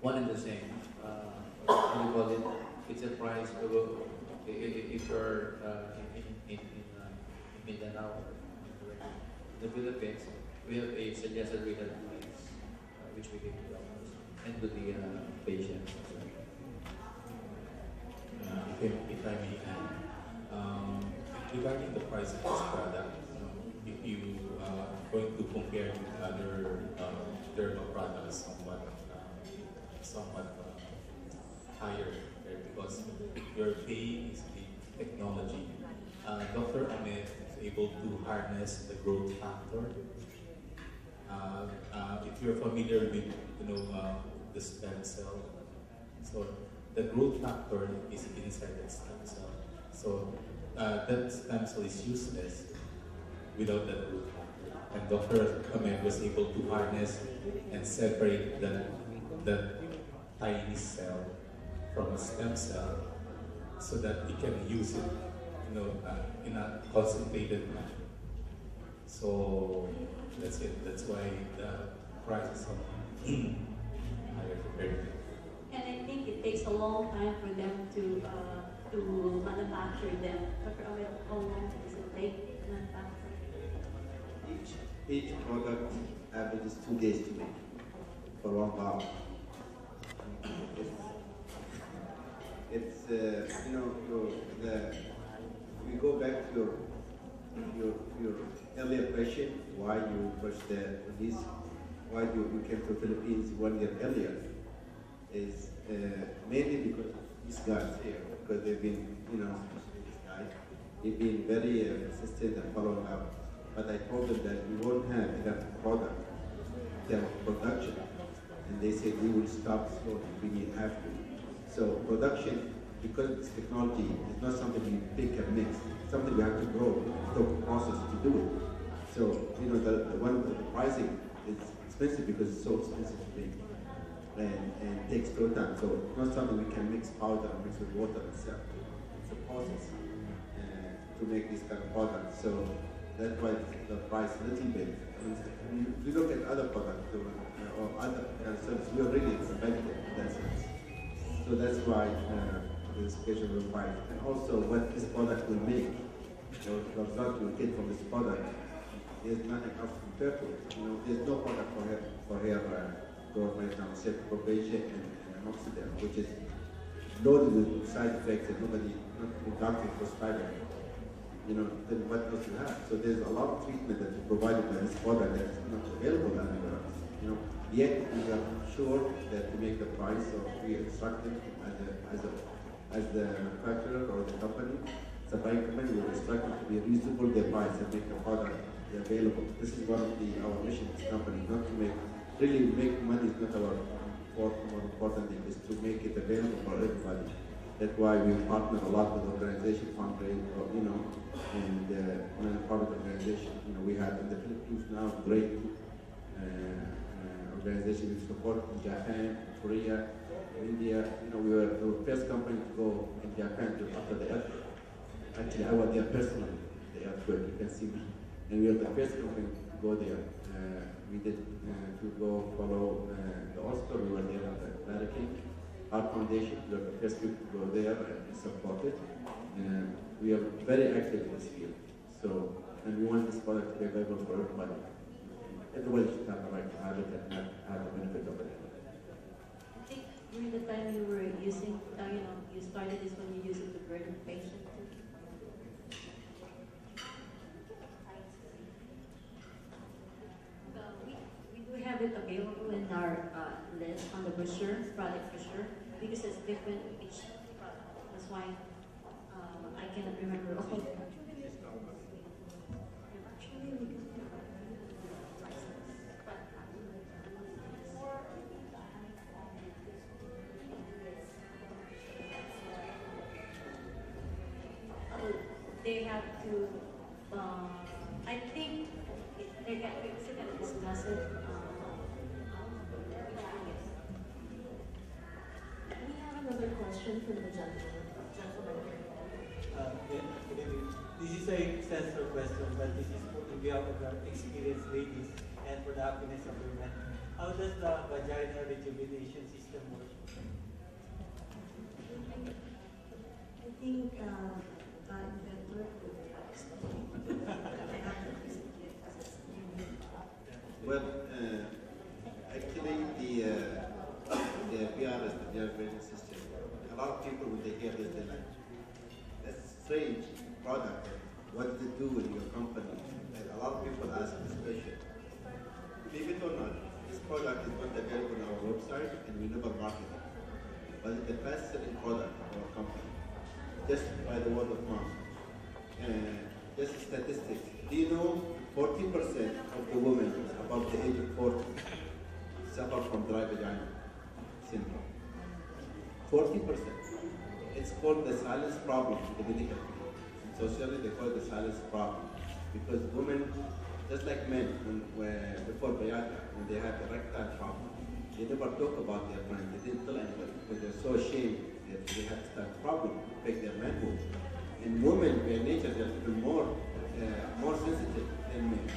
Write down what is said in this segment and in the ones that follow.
one and the same. What do you call it? It's a price. If you're in Mindanao or the Philippines, we have a suggested retail price, which we give to doctors and to the patients. If I may add, regarding the price of this product, if you are going to compare with other dermal products, somewhat higher, right? Because your pay is the technology. Dr. Ahmed is able to harness the growth factor. If you're familiar with the stem cell, so the growth factor is inside that stem cell. So that stem cell is useless without that growth factor. And Dr. Ahmed was able to harness and separate that tiny cell from a stem cell so that he can use it in a concentrated manner. So that's it. That's why the price is so higher compared to. And I think it takes a long time for them to manufacture them. Dr. Ahmed, how long does it take to manufacture? Each product averages 2 days to make for 1 pound. It's we go back to your earlier question, why you pushed this, why you came to Philippines 1 year earlier, is mainly because these guys here, because they've been, especially this guy, they've been very persistent and following up. But I told them that we won't have enough product in terms of production, and they said we will stop slowly if we have to. So production, because it's technology, is not something you pick and mix. It's something we have to grow, it took a process to do it. So the pricing is expensive because it's so expensive to make, and it takes no time. So it's not something we can mix powder and mix with water and sell. It's a process to make this kind of product. So that's why the price a little bit. If you look at other products or other services, we are really competitive in that sense. So that's why the specification will price. And also what this product will make, the result you will get from this product, there's nothing else compared to it. There's no product for hair growth right now except probation and amoxicillin, which is loaded with side effects that not the doctor prescribing. Then what else you have? So there's a lot of treatment that is provided by this product that is not available anywhere else. Yet we are sure that to make the price, so we instruct them as the manufacturer or the company, the buying company, we instruct them to be reasonable their price and make the product available. This is one of our mission as a company, not to make money is not our more important thing, is to make it available for everybody. That's why we partner a lot with organizations, fundraising, and non-profit organizations. We have in the Philippines now great organizations we support in Japan, Korea, India. We were the first company to go in Japan after the earthquake. Actually, I was there personally, the earthquake, you can see me. And we were the first company to go there. We did to go follow the Oscar. We were there at the Vatican. Our foundation, we were the first people to go there and support it. We are very active in this field. So, and we want this product to be available for everybody. Everybody should have the right to have it and have the benefit of it. I think during the time you were using, you started this when you used it to burn patient. We have it available in our list on the brochure, product brochure, because it's different each product. That's why I cannot remember all. They have to, I think we're still going to discuss it. We have another question from the gentleman. This is a sensor question, but this is on behalf of our experienced ladies. and for the happiness of women. How does the vaginal rejuvenation system work? I think inventor could explain. I haven't recently because it's new. Well, actually, the PRS, the peer rating system, a lot of people when they hear this, they're like, that's a strange product. What does it do in your company? And a lot of people ask this question. Believe it or not, this product is not available on our website and we never market it. But it's the best selling product of our company, just by the word of mouth. Just statistics. Do you know 40% of the women above the age of 40 suffer from dry vagina syndrome? 40%. It's called the silence problem in the medical field. Socially, they call it the silence problem. Because women, just like men, before Viagra, when they have erectile problem, they never talk about their mind. They didn't tell anybody because they're so ashamed that they have that problem to break their manhood. And women, by nature, they're even more sensitive than men.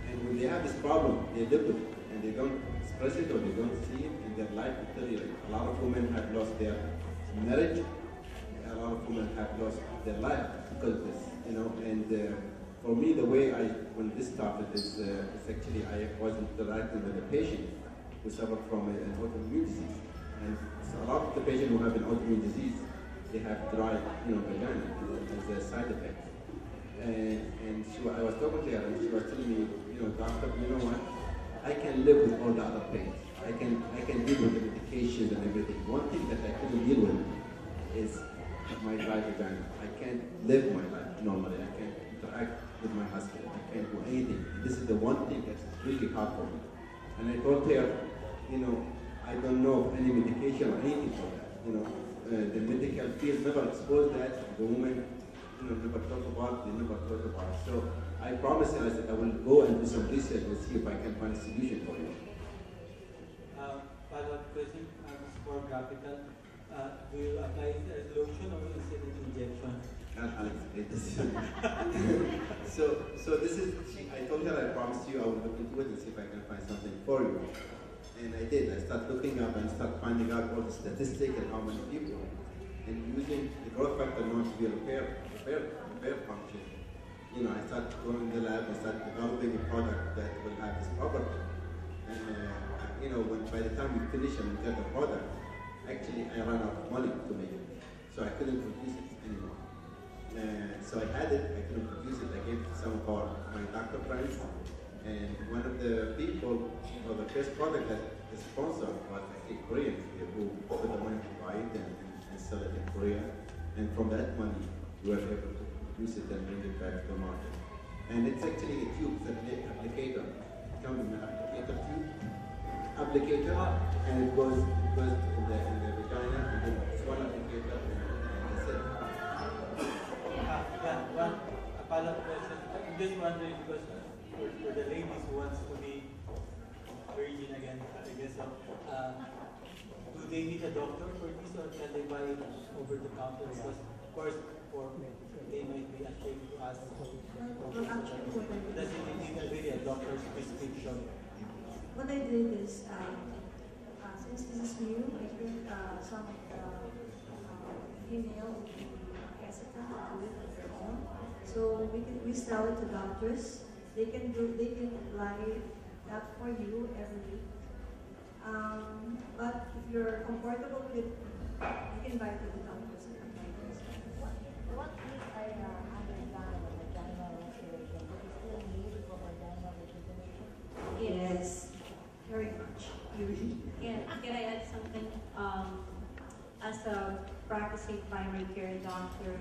And when they have this problem, they live with it, and they don't express it or they don't see it, and their life will deteriorate. A lot of women have lost their marriage. A lot of women have lost their life because of this, you know. And for me, the way when this started is actually I was interacting with a patient who suffered from an autoimmune disease. And so a lot of the patients who have an autoimmune disease, they have dry, vagina as a side effect. And I was talking to her, and she was telling me, doctor, you know what? I can live with all the other pains. I can deal with the medications and everything. One thing that I couldn't deal with is my dry vagina. I can't live my life normally. I can't interact with my husband. I can't do anything. This is the one thing that's really hard for me. And I told her, I don't know of any medication or anything for that. The medical field never exposed that. The women, never talk about. They never talk about it. So I promised her. I said I will go and do some research and see if I can find a solution for you. Follow-up question. More graphical. Do you apply it as lotion or is it an injection? I'll explain this. so this is. I told her I promised you I will look into it and see if I can find something for you. And I did. I started looking up and started finding out all the statistics and how many people, and using the growth factor known to be a repair function. I started going in the lab and started developing a product that will have this property. And by the time we finish and we get the product, actually I ran out of money to make it, so I couldn't produce it anymore. So I had it. I couldn't produce it. I gave it to some of my doctor friends. And one of the people, or the first product that is sponsored was actually Koreans who put the money to buy it and sell it in Korea. And from that money, we were able to produce it and bring it back to the market. And it's actually a tube, it's an applicator. It comes in an applicator, and it goes in the vagina, and then it's one applicator, and that's it. One follow-up question. I'm just wondering because for the ladies who wants to be virgin again, I guess so. Do they need a doctor for this, or can they buy it over the counter? Because, of course, they might be ashamed to ask. Well, actually, what I did, Does it need really a doctor's prescription? what I did is, since this is new, I think some of the female would be hesitant to do it on their own. So we sell it to doctors. They can apply that for you every week. But if you're comfortable with it, you can buy it with the doctors and apply it yourself. What if I undergone a vaginal restoration? Do you still need for vaginal rejuvenation? Yes, very much. Can I add something? As a practicing primary care doctor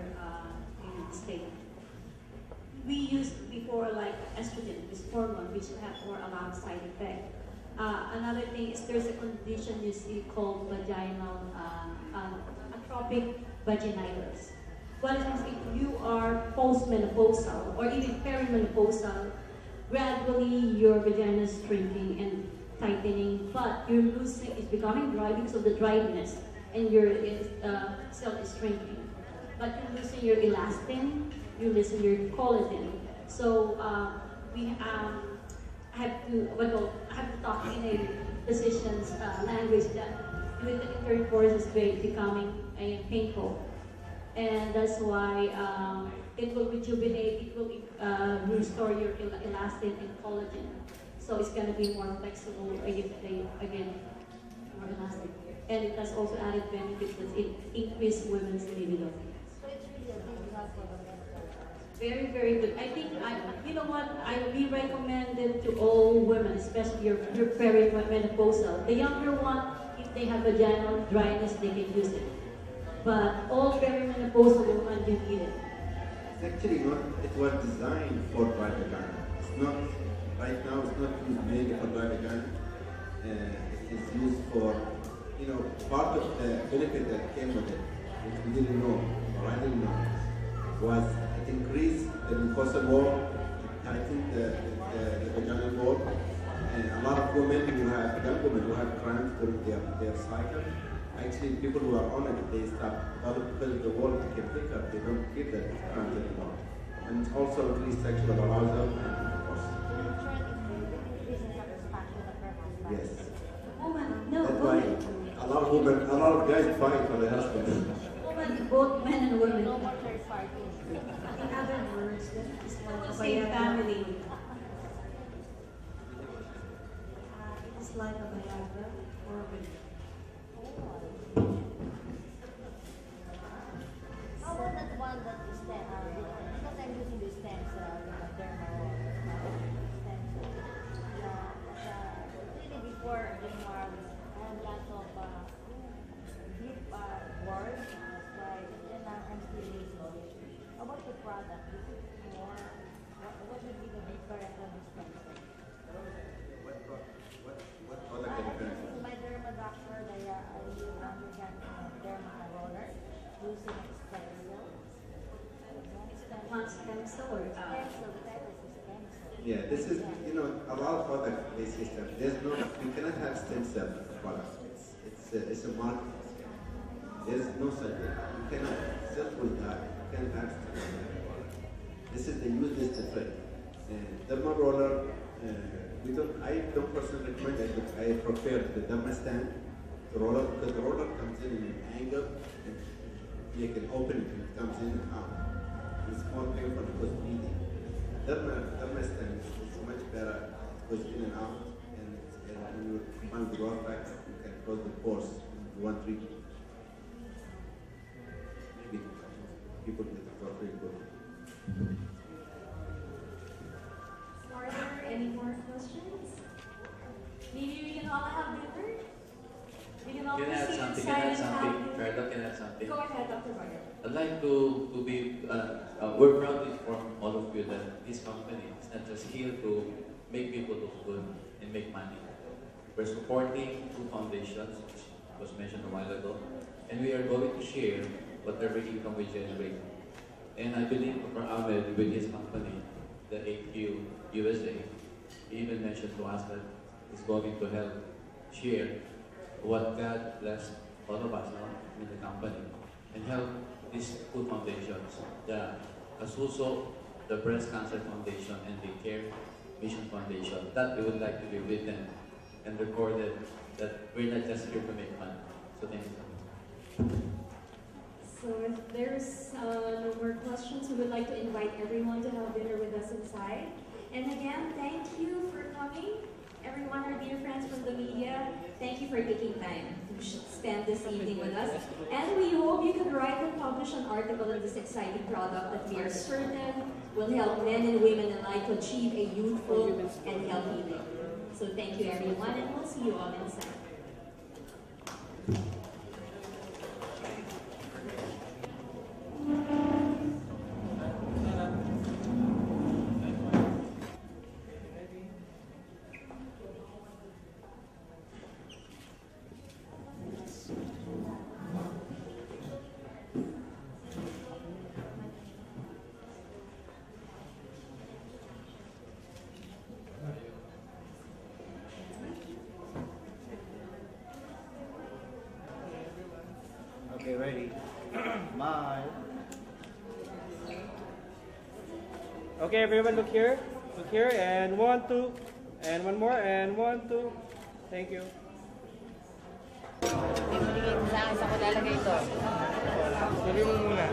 in the state, we used before like estrogen, this hormone, which have more amount of side effect. Another thing is there's a condition you see called vaginal atrophic vaginitis. What it means if you are postmenopausal or even perimenopausal, gradually your vagina is shrinking and tightening, but you're losing, it's becoming dry because of the dryness, and your cell is shrinking. But you're losing your elastin, you're losing your collagen. So have to talk in a physician's language that with the intercourse is becoming painful. And that's why it will rejuvenate, it will restore your elastin and collagen. So it's going to be more flexible again, more elastic. And it has also added benefits that it increases women's libido. So it's really a big help for the mental. Very, very good. I think, you know what, we recommend it to all women, especially your perimenopausal. The younger one, if they have vaginal dryness, they can use it. But all perimenopausal women, you need it. It's actually not, it was designed for dry vagina. It's not, right now it's not used mainly for dry vagina. It is used for, you know, part of the benefit that came with it, which we didn't know, or I didn't know, was it increased the mucosal wall, it tightened the vaginal wall, and a lot of women who have, young women who have cramps during their cycle, actually people who are on it, they stop, because the wall became thicker, they don't feel that cramps anymore. And it's also increased sexual arousal and intercourse. Yes. Woman, no, That's why a lot of women, a lot of guys fight for their husbands. women, both men and women. No more third parties. In other words, that is like a Same Viagra. family. It is like a Viagra for women. How about that one that is because I'm using the stem cell, the dermal stem cell. Really before January, I have lots of deep words, like, and I'm still using. How about the product? Is it more, what would be the difference of the stem cell? What product are you referring to? My derma doctor, I understand derma roller using stem cell. Plant stem cell or Stem cell, the title is stem cell. Yeah, this is, you know, a lot of products they say stem. There's no, we cannot have stem cell products. It's a marketing scam. There's no such thing. You cannot, cells will die. You can't have stem cell. This is the use is different. Derma roller, I don't personally recommend it, but I prefer the derma stand, the roller, because the roller comes in an angle and you can open it and it comes in and out. It's more painful because bleeding. Derma stand is much better. It goes in and out, and when you combine with raw facts, you can close the pores in one treatment. Maybe people get it for free good. Are there any more questions? Maybe we can all have dinner? We can all Can I add sit something? inside Can I add and have something? dinner. Ferda, can I add something? Go ahead, Dr. Varga. I'd like to be, we're proud to inform all of you that this company is not just here to make people look good and make money. We're supporting two foundations, which was mentioned a while ago, and we are going to share whatever income we generate. And I believe Dr. Ahmed, with his company, the AQ USA, he even mentioned to us that he's going to help share what God blessed all of us in the company and help these two foundations, the Asuso, the Breast Cancer Foundation, and the Care Mission Foundation, that we would like to be written and recorded that we're not just here to make money. So thank you. So if there's no more questions, we would like to invite everyone to have dinner with us inside. And again, thank you for coming. Everyone, our dear friends from the media, thank you for taking time to spend this evening with us. And we hope you can write and publish an article on this exciting product that we are certain will help men and women alike to achieve a youthful and healthy life. So thank you everyone, and we'll see you all inside. Okay, ready. Smile. Okay, everyone, look here. Look here, and 1, 2, And one more, and 1, 2. Thank you. Saan ko lalagay ito? Sabi mo muna.